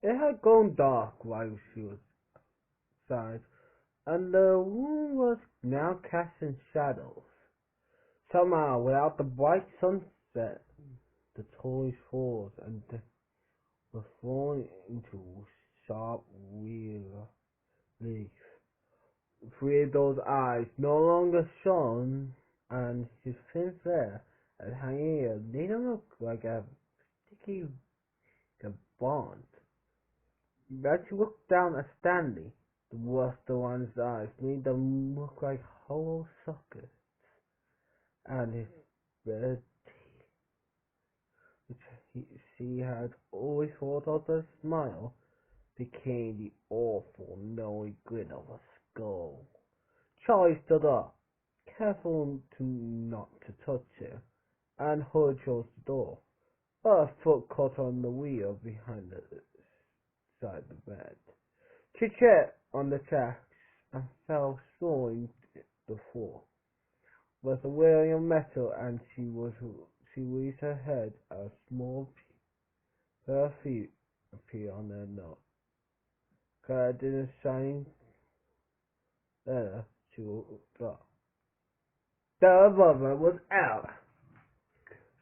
It had gone dark while she was outside, and the room was now cast in shadows. Somehow, without the bright sunset, the toys falls and were falling into sharp relief. Theodore's eyes no longer shone, and his thin hair and hair made him look like a sticky bond. As she looked down at Stanley, the luster on his eyes made them look like hollow sockets, and his red teeth, she had always thought of a smile, became the awful, knowing grin of a skull. Charlie stood up, careful not to touch her, and hurried towards the door. Her foot caught on the wheel behind the side of the bed. She tripped on the tracks and fell soaring to the floor. It was a wheel of metal, and she raised her head. A small pair of feet appeared on her nose. Clad in a shining leather, she looked up. The revolver was out,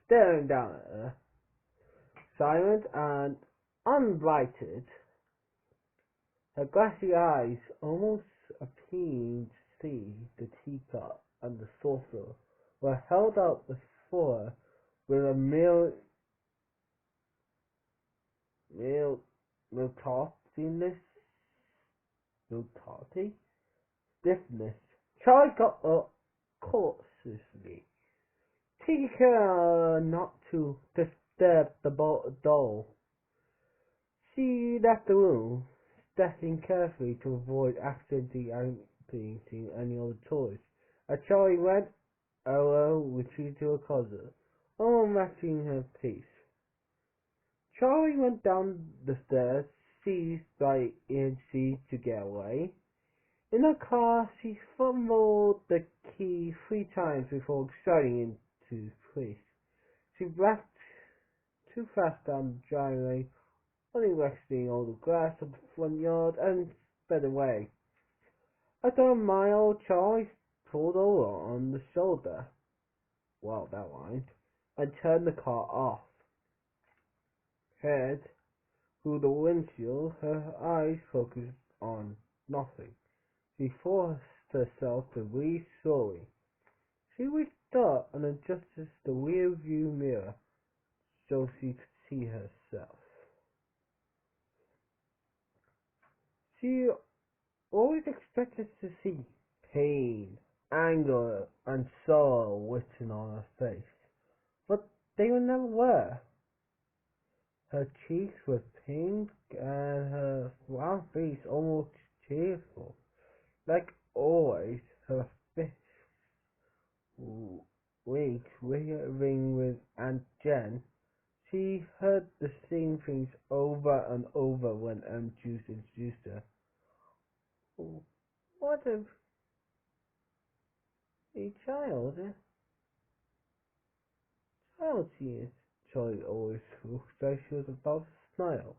staring down at her, silent and unbrighted. Her glassy eyes almost appeared to see the teacup and the saucer were held up before her with a military stiffness. Charlie got up cautiously, taking care not to disturb the doll. She left the room, stepping carefully to avoid accidentally opening any of the toys. As Charlie went, Ella retreated to her closet, almost matching her pace. Charlie went down the stairs, seized by Nancy to get away. In her car, she fumbled the key 3 times before starting into place. She backed too fast down the driveway, only resting all the grass of the front yard, and sped away. After a mile, Charlie pulled over on the shoulder, well, that rhymed, and turned the car off. Head through the windshield, her eyes focused on nothing. She forced herself to breathe slowly. She reached up and adjusted the rear view mirror so she could see herself. She always expected to see pain, anger, and sorrow written on her face, but they never were. Her cheeks were pink and her round face almost cheerful. Like always, her fists weak, ring with Aunt Jen. She heard the same things over and over when Aunt Juice introduced her. What a child, she is. Charlie always looked like she was about to smile.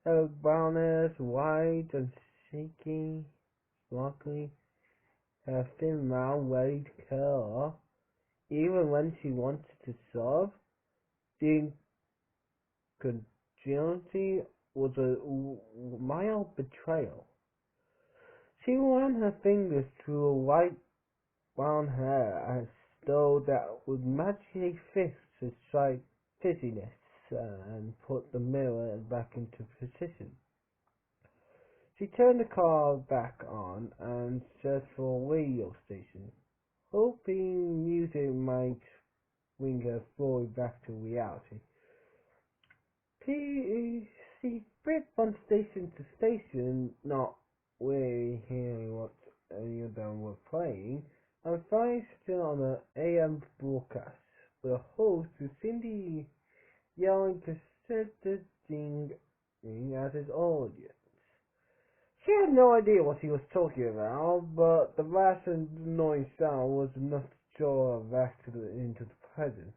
Her brown hair wide and shaky, sparkly, her thin mouth ready to curl up. Even when she wanted to sob, the incredulity was a mild betrayal. She ran her fingers through her white brown hair as though that would magically fix her slight fizziness and put the mirror back into position. She turned the car back on and searched for a radio station, hoping music might bring her fully back to reality. She flipped from station to station, not really hearing what any of them were playing, and finally sitting on an AM broadcast with a host who seemed to be yelling concertedly at his audience. She had no idea what he was talking about, but the vast and annoying sound was enough to draw her back into the present.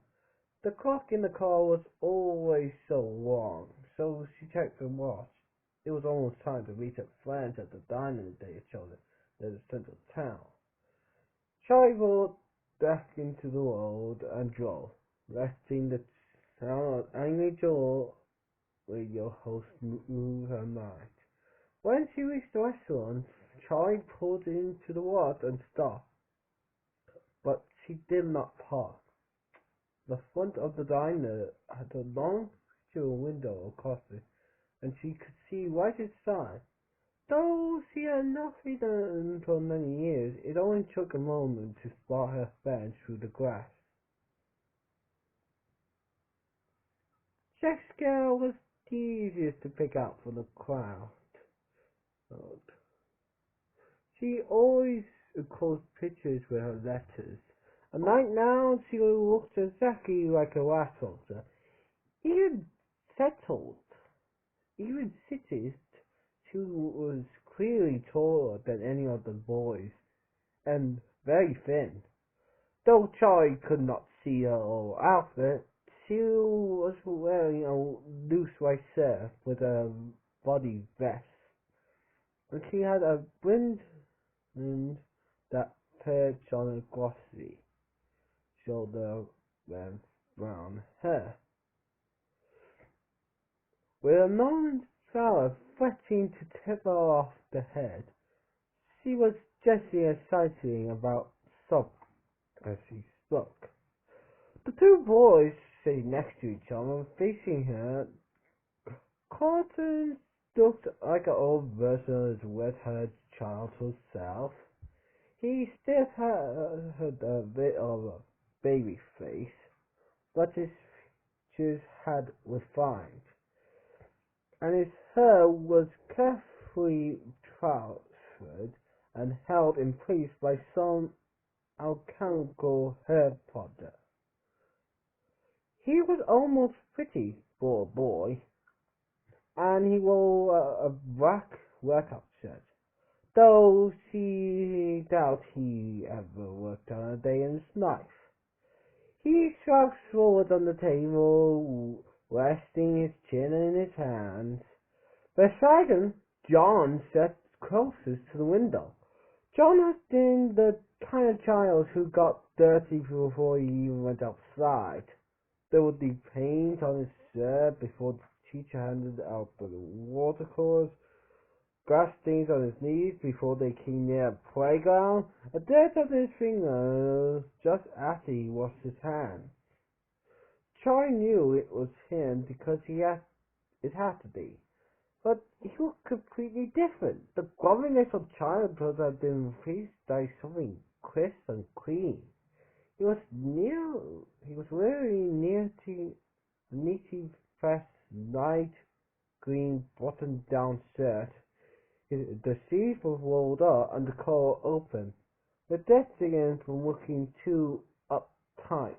The clock in the car was always so wrong, so she checked her watch. It was almost time to meet her friends at the diner they chosen near the central town. Charlie walked back into the road and drove, resting the sound of angry jaw radio host moved her mind. When she reached the restaurant, Charlie pulled into the lot and stopped, but she did not park. The front of the diner had a long picture window across it, and she could see right inside. Though she had not seen them for many years, it only took a moment to spot her friend through the grass. Jessica was the easiest to pick out from the crowd. She always enclosed pictures with her letters, and right now she looked exactly like a grasshopper. Even settled, even cities, she was clearly taller than any of the boys, and very thin. Though Charlie could not see her whole outfit, she was wearing a loose white shirt with a body vest, and she had a wind that perched on her glossy shoulder length brown hair, with a moment's flower threatening to tip her off the head. She was gently exciting about something as she spoke. The two boys sitting next to each other, facing her. Carlton looked like an old version of his red-haired childhood self. He still had a bit of a baby face, but his features had refined, and his hair was carefully tousled and held in place by some alchemical hair product. He was almost pretty for a boy, and he wore a black workout shirt, though she doubted he ever worked on a day in his life. He slouched forward on the table, resting his chin in his hands. Beside him, John sat closest to the window. John had been the kind of child who got dirty before he even went outside. There would be paint on his shirt before the teacher handed out the watercolors, grass stains on his knees before they came near the playground, a dirt on his fingers just after he washed his hands. Charlie knew it was him because it had to be. But he looked completely different. The grubbiness of childhood had been replaced by something crisp and clean. He was wearing a neatly pressed light green button-down shirt. The sleeves were rolled up and the collar open, protecting him from looking too uptight.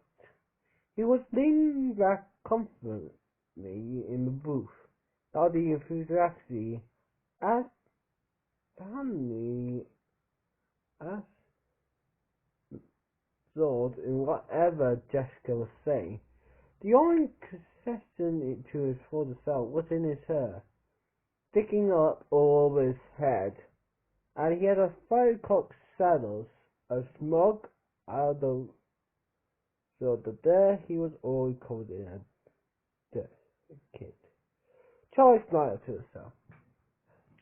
He was leaning back comfortably in the booth, nodding enthusiastically as Stanley absorbed in whatever Jessica was saying. The only concession to his father's self was in his hair, sticking up all over his head, and he had a five-cock saddle, a smug out of so that there he was all covered in a dirt kid. Charlie smiled to himself.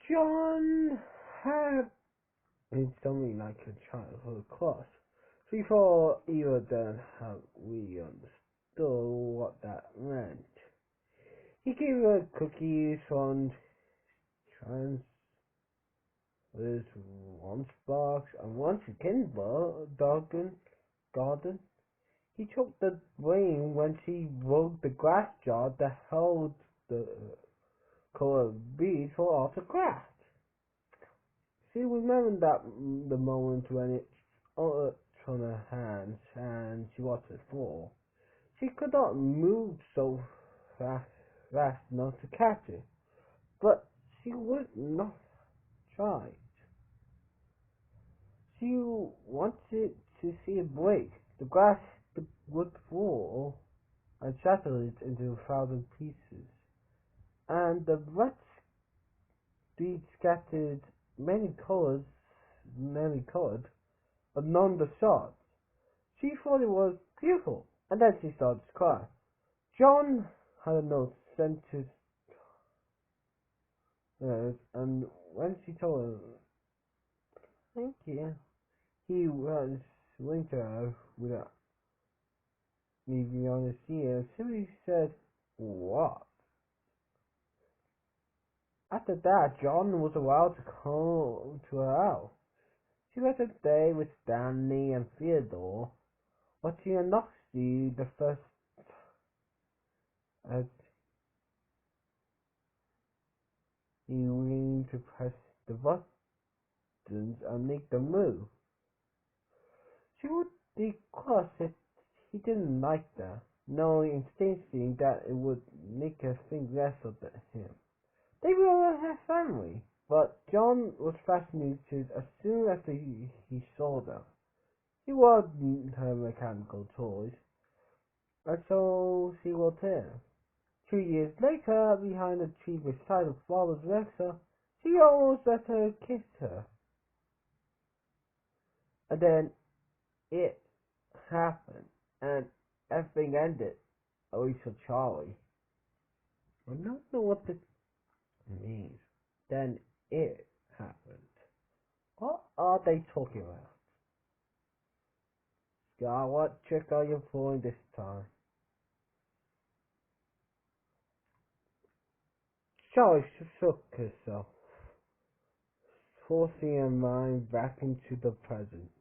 John had been something like a childhood crush. Before either then had we understood what that meant. He gave her cookies from his lunchbox, and once in garden, he took the blame when she broke the glass jar that held the colored beads for autographs. She remembered the moment when it from her hands and she watched it fall. She could not move so fast enough to catch it, but she would not try. She wanted to see it break. The glass would fall and shatter it into 1,000 pieces, and the red They scattered many colored, along the shot. She thought it was beautiful, and then she started to cry. John had a note sent to her, and when she told her, "Thank you," he was willing to her without leaving on his ear. Simply said, "What?" After that, John was allowed to come to her house. She let her stay with Stanley and Theodore, watching a Nazi the first as he leaned to press the buttons and make them move. She would be cross if he didn't like that, knowing instinctively that it would make her think less of him. They were her family, but John was fascinated as soon as he saw them. He wanted her mechanical toys, and so she was him. 2 years later, behind a tree beside her father's Alexa, she almost let her kiss her. And then it happened, and everything ended. At least for Charlie. I don't know what this means. Then it happened. What are they talking about? Scott, what trick are you pulling this time? Charlie shook herself, forcing her mind back to the present.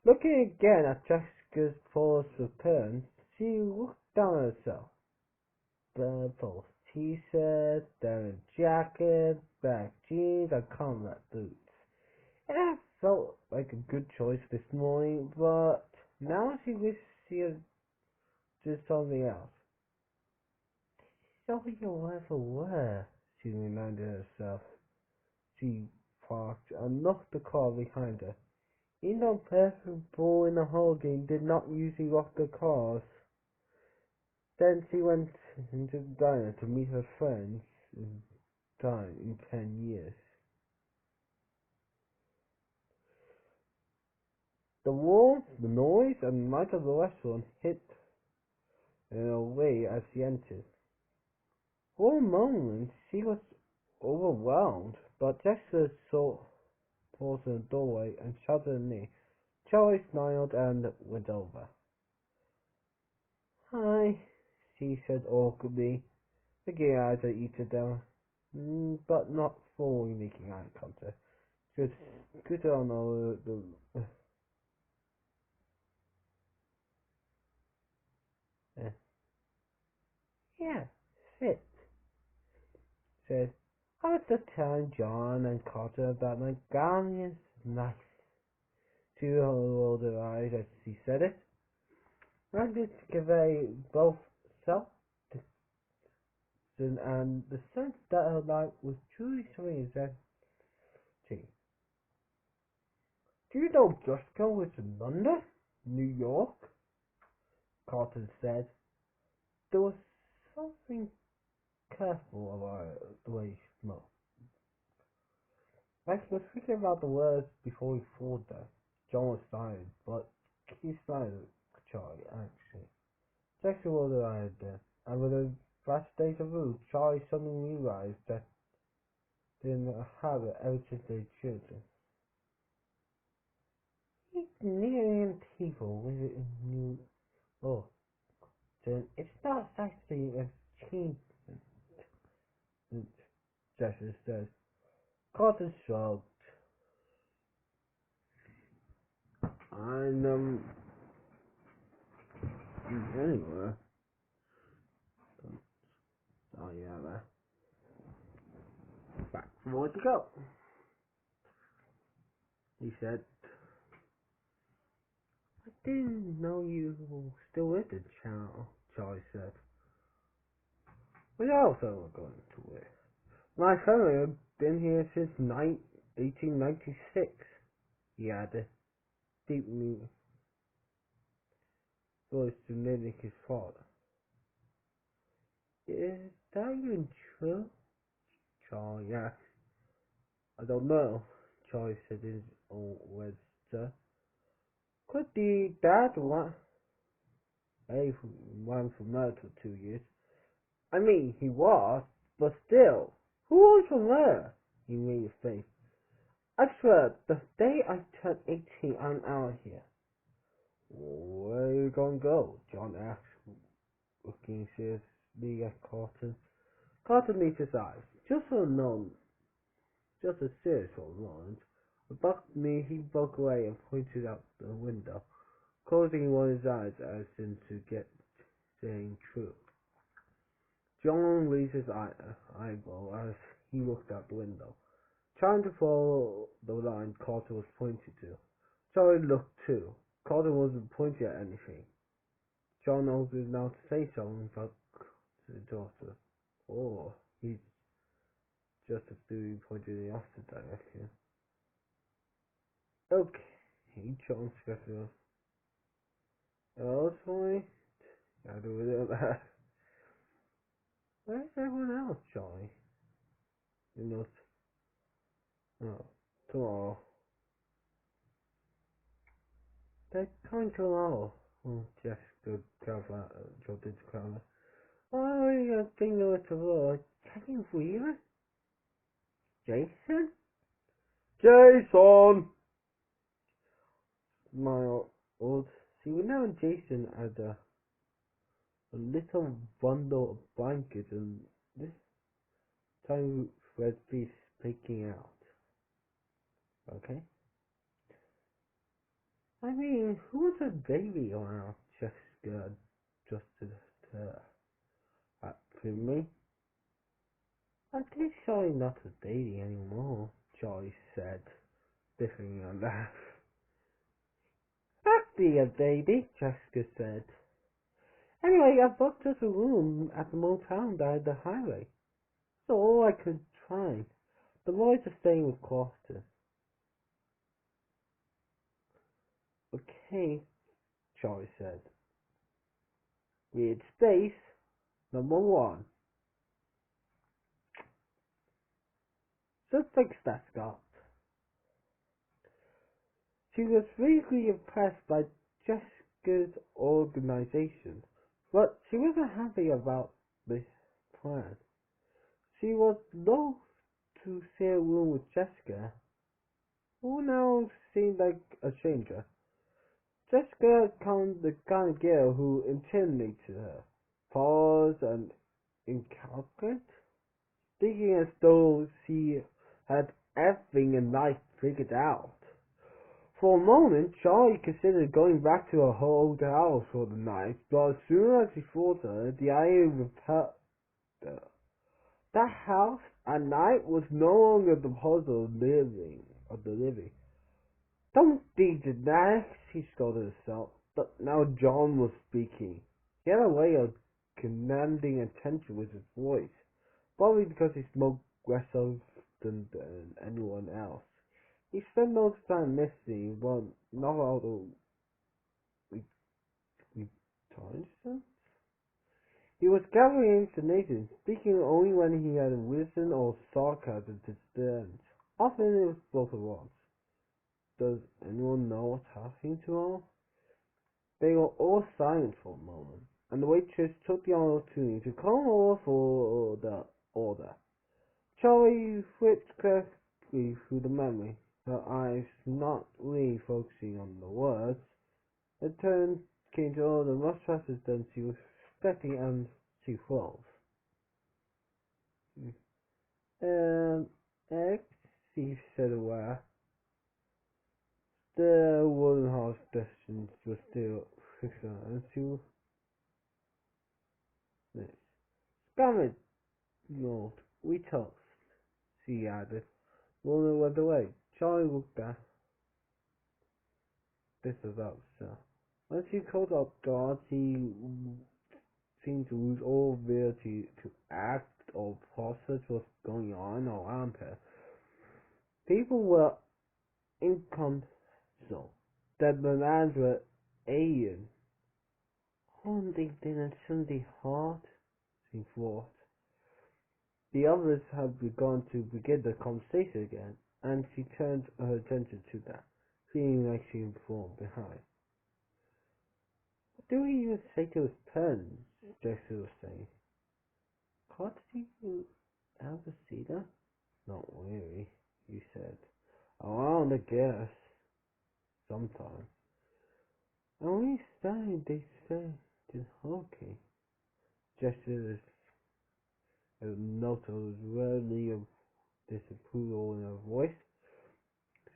Looking again at Jessica's pause return, she looked down at herself. Purple t-shirt, denim jacket, black jeans, and combat boots. And that felt like a good choice this morning, but now she wished she had did something else. All you'll ever wear, she reminded herself. She parked and locked the car behind her. Even though perfect ball in the whole game did not usually lock the cars. Then she went into the diner to meet her friends in 10 years. The warmth, the noise, and the light of the restaurant hit in a way as she entered. For a moment she was overwhelmed, but Jessica saw paused in the doorway and shouted her name. Charlie smiled and went over. "Hi," she said awkwardly, looking at each of them, but not fully making eye contact. Good on all uh, yeah, sit, said. I was just telling John and Carter about my guardian's knife. Two rolled her eyes as she said it. I did convey both self and the sense that her life was truly something exacting. Do you know Jessica was in London? New York? Carter said. There was something careful about the way she smoked. Max was thinking about the words before he thought them. John was silent, but he smiled at Charlie, actually. Jackson rolled her eyes then, and with a flash deja vu, Charlie suddenly realized that they didn't have it ever since they were children. He's nearly people with a new oh, then it's not actually a achievement, Jackson said. Carter shrugged. And anyway, oh yeah, man. Back from where to go. He said, I didn't know you were still with the channel, Charlie said. We also were going to it. My family have been here since 1896, he added, deeply voice to mimic his father. Is that even true? Charlie asked. I don't know, Charlie said in his own register. Could the dad ran for murder for 2 years? I mean, he was, but still, who was from there? He made a face. I swear, the day I turn 18, I'm out of here. Where are you gonna go? John asked, looking seriously at Carlton. Carlton raised his eyes. Just a serious for a moment. Abruptly, he broke away and pointed out the window, closing one of his eyes as in to get saying true. John raised his eyebrow as he looked out the window, trying to follow the line Carlton was pointing to. Charlie looked too. Carlton wasn't pointing at anything. John opened his mouth to say something about his daughter. Or he just as doing pointed in the opposite direction. Okay, John scratched off. Elsewhere? I do it that. Where's everyone else, Charlie? You know, no, tomorrow. They're coming tomorrow. Jessica jumped into Clara. Oh, you think there was tomorrow? Checking for you? Jason? Jason! Smiled. See, we know Jason had a little bundle of blankets and this time Fred piece peeking out. Okay? I mean, who was a baby around? Jessica adjusted her hat to me. I think sorry not a baby anymore, Charlie said, biffing a laugh. I'd be a baby, Jessica said. Anyway, I booked us a room at the motel by the highway. So all I could find. The boys are staying with Costas. Okay, Charlie said. Read space, number 1. Just like that, Scott. She was vaguely impressed by Jessica's organization, but she wasn't happy about this plan. She was loath to share a room with Jessica, who now seemed like a stranger. Jessica the kind of girl who intimidated her, pause and incalculate, thinking as though she had everything in life figured out. For a moment, Charlie considered going back to her old house for the night, but as soon as he thought of it, the idea repelled her. That house at night was no longer the puzzle of the living. Don't be dramatic, she scolded herself. But now John was speaking. He had a way of commanding attention with his voice, probably because he spoke less often than anyone else. He spent most of the time listening, but not all the times. He was gathering information, speaking only when he had wisdom or sarcasm to stand. Often it was both at once. Does anyone know what's happening tomorrow? They were all silent for a moment, and the waitress took the opportunity to call over for the order. Charlie flipped quickly through the memory, her eyes not really focusing on the words. The turn came to order much faster than she was expecting, and she froze. X, she said aware. The wooden house distance was still fixed and she Damn it, Lord, we toast, she added. Lorna went away. Charlie looked at this was up, so. When she called up God, she seemed to lose all ability to act or process what's going on around her. People were inconsolable. That the lands were alien. Haunting than a Sunday heart, she thought. The others had begun to begin the conversation again, and she turned her attention to that, feeling like she had fallen behind. What do we even say to his parents? Jessica was saying. Can't you ever see them? Not really, he said. Around, I guess. Sometimes. And we studied, they say, in hockey. Jessica's a note of rarely of disapproval in her voice.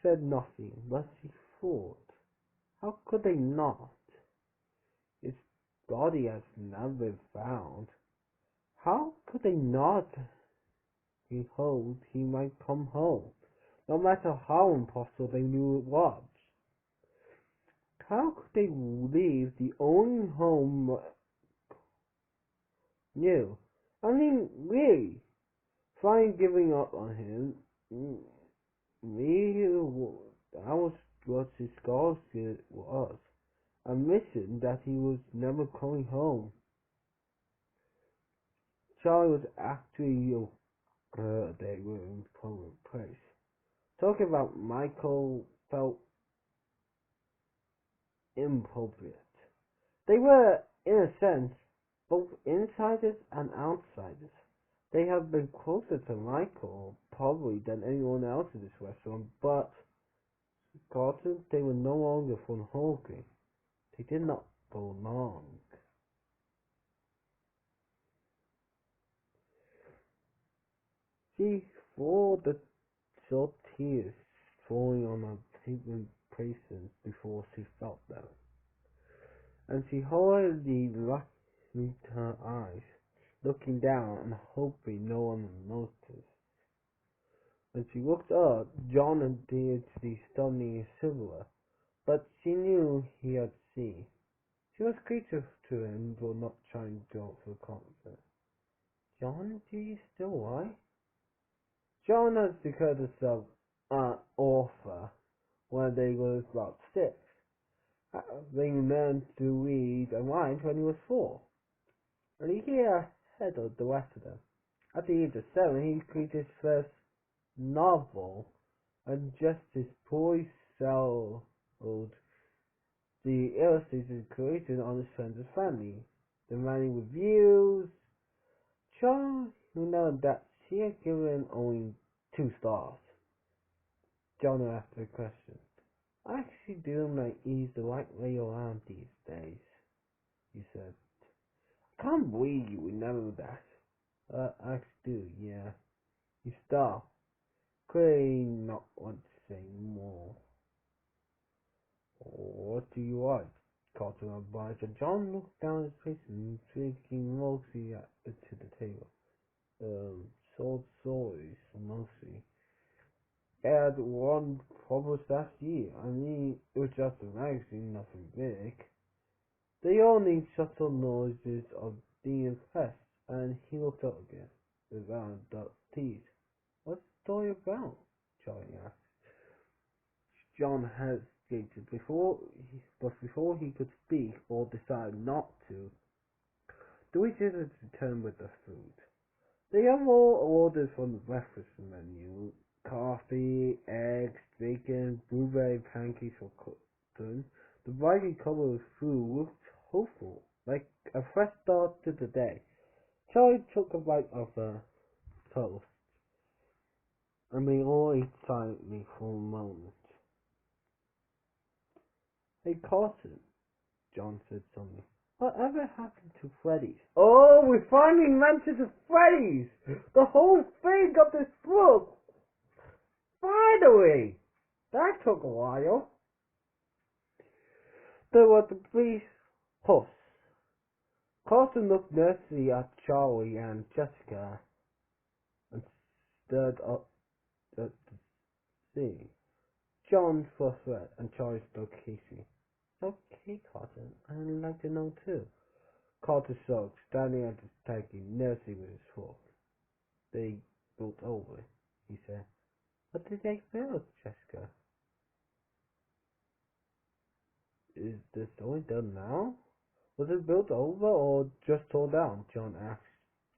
Said nothing, but she thought, how could they not? His body has never been found. How could they not? He hoped he might come home, no matter how impossible they knew it was. How could they leave the only home knew? I mean, really, finally giving up on him. Me, that was what his scholarship was. Admission that he was never coming home. Charlie was actually they were in public place. Talking about Michael felt inappropriate. They were, in a sense, both insiders and outsiders. They had been closer to Michael, probably, than anyone else in this restaurant, but Carlton, they were no longer from Hawking. They did not belong. She saw the salt tears falling on her pavement places before she felt them, and she hurriedly rubbed her eyes, looking down and hoping no one would notice. When she looked up, John appeared to be studying a silver, but she knew he had seen. She was gracious to him, but not trying to go for comfort. John, do you still lie? John had declared himself an author when they was about 6. Having learned to read and write when he was 4. And a year ahead of the rest of them. At the age of 7, he created his first novel, and just his poise sold the illustrated created on his friends and family, demanding reviews. John, who know that she had given only 2 stars. John asked a question. I actually do like ease the right way around these days, he said. I can't believe you would know that. I actually do, yeah. He stopped, clearly not want to say more. What do you want? Carlton advised, and John looked down his face and drinking mostly to the table. Sold stories, mostly. Had one published last year. I mean, it was just a magazine, nothing big. The only subtle noises of being pressed, and he looked up again, with round dark teeth. What's the story about? Charlie asked. John hesitated but before he could speak or decide not to, the waiters returned with the food. They have all ordered from the breakfast menu: coffee, eggs, bacon, blueberry pancakes for Cotton. The brightly colored food looked hopeful, like a fresh start to the day. Charlie took a bite of the toast, and they all ate silently for a moment. Hey, Carson, John said suddenly. Whatever happened to Freddy's? Oh, we finally mentioned the Freddy's! The whole thing of this book! Finally! That took a while. There was the brief pause. Carson looked nervously at Charlie and Jessica and stared up at the sea. John flushed red and Charlie spoke hastily. Okay, Carson, I'd like to know too. Carter shrugged, standing at his tacky, nursing with his fork. They built over, he said. What did they build, Jessica? Is the story done now? Was it built over or just torn down? John asked.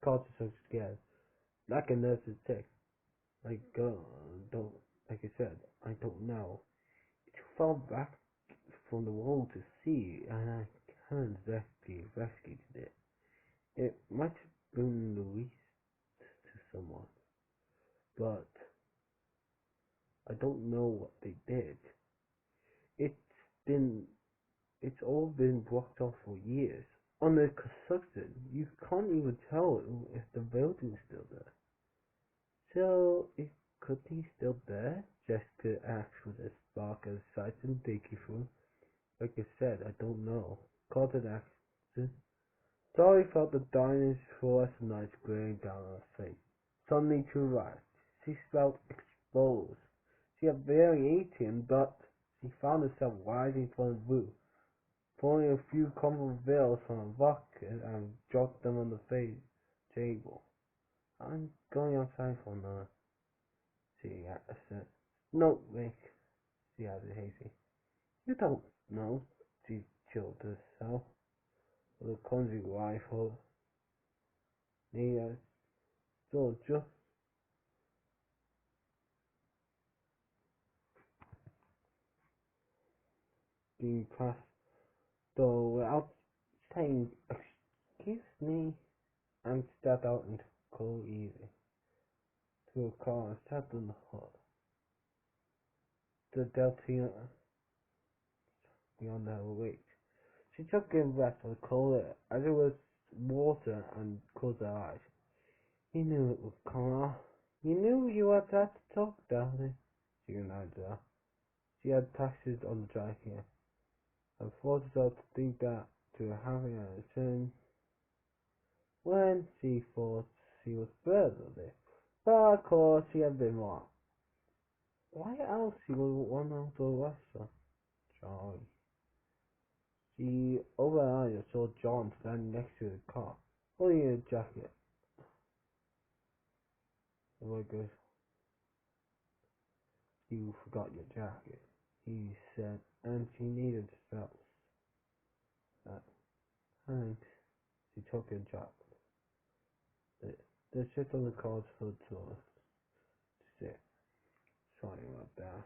Carter so scared. like a nurse's text. Like, don't, like I said, I don't know. It fell back from the wall to sea, and I can't exactly rescue it. It might have been released to someone, but I don't know what they did. It's been, it's all been blocked off for years. Under construction, you can't even tell if the building's still there. So, it could be still there. Jessica asked with a spark of excitement taking through. Like I said, I don't know. Cotton asked. Dolly felt the darkness fluorescent lights glaring down on her face. Suddenly to right, she felt exposed. She had barely eaten, but she found herself rising from the roof, pulling a few crumpled veils from a bucket and dropped them on the table. I'm going outside for now, she said. No, Rick, she added hastily. You don't know, she chilled herself with a clumsy rifle. The soldier being passed though without saying excuse me, and stepped out into the cold easy to a car and sat in the hood. The Delta beyond her weight. She took in breath of cold air as it was water and closed her eyes. You knew it would come off. You knew you had to talk, darling. She reminded her. She had taxes on the dry here, and forced herself to think that to having a return when she thought she was further there. But of course she had been wrong. Why else she would want out to the restaurant? Charlie. She overheard and saw John standing next to the car, holding a jacket. The boy goes, you forgot your jacket, he said, and she needed to felt that. Thanks. She took her jacket. The shit on the car's hood to her. To sit. Sorry about that.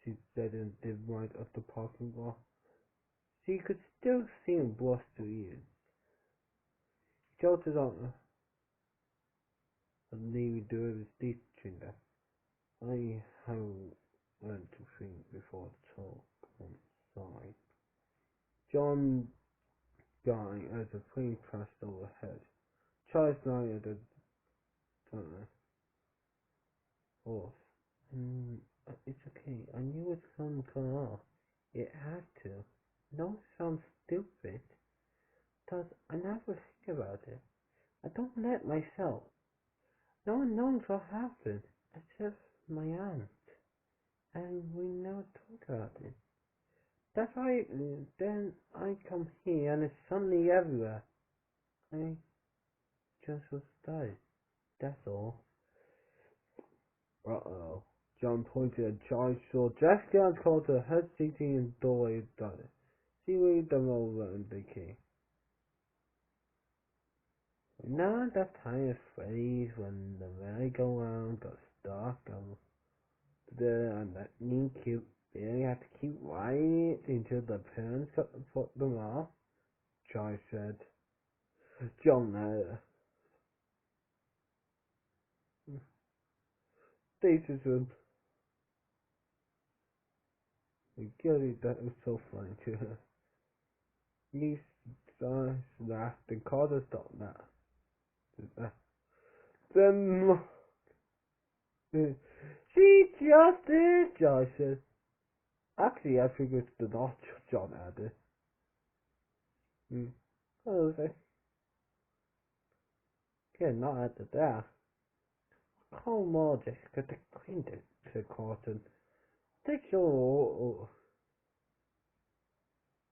She said in the dim light of the parking lot. She could still see him blush to ears. He jolted on her and nearly drew his teeth between them. I haven't learned to think before I talk. I'm sorry. John dying as a plane crashed overhead. Charles lying at the horse. It's okay. I knew it was come off. It had to. No, it sounds stupid. Cause I never think about it. I don't let myself. No one knows what happened, except my aunt. And we never talk about it. That's why then I come here and it's suddenly everywhere. I just was died. That's all. Uh-oh. John pointed at Charlie saw Jessica and called her hesitating in the doorway of it. She waved them over and they came. Now that time of phrase when the merry-go-round got stuck and that new cute Billy had to keep riding it until the parents got to put them off, Charlie said. John this isn't Gilly, that was so funny to her. He laughed and called her stop now. Then she just did, Josh said. Actually, I figured the not John added. Oh, okay. Yeah, not at the there. Come on, Jessica, the clean it, said Carlton. Take your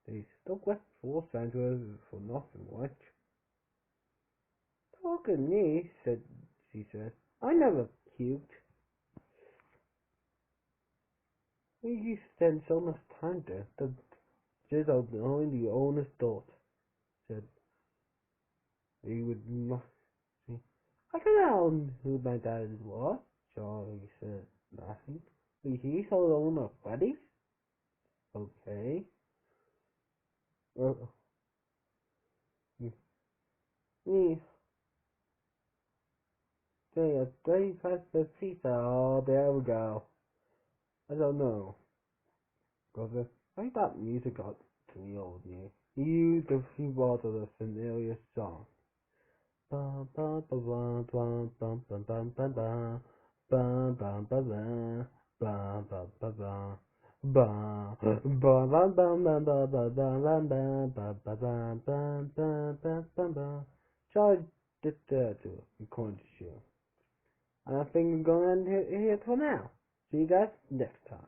these. Don't let four Sandra for nothing, what? Talk at me, she said. I never puked. We used to spend so much time there. The Jizzle only the owner's thought, said he would not see. I don't know who my dad was. Charlie said, laughing. He told all my buddies? Okay. Uh, me, they press the pizza. Oh, there we go. I don't know. Brother, I think that music got to me old new. He used a few words of the familiar song. Bum bum bum bum bum bum bum bum bum bum bum bum bum bum bum bum bum. Bum bum bum bum bum bum bum bum bum bum bum bum bum bum bum bum. Charlie did that to according to show. And I think we're going to end here for now. See you guys next time.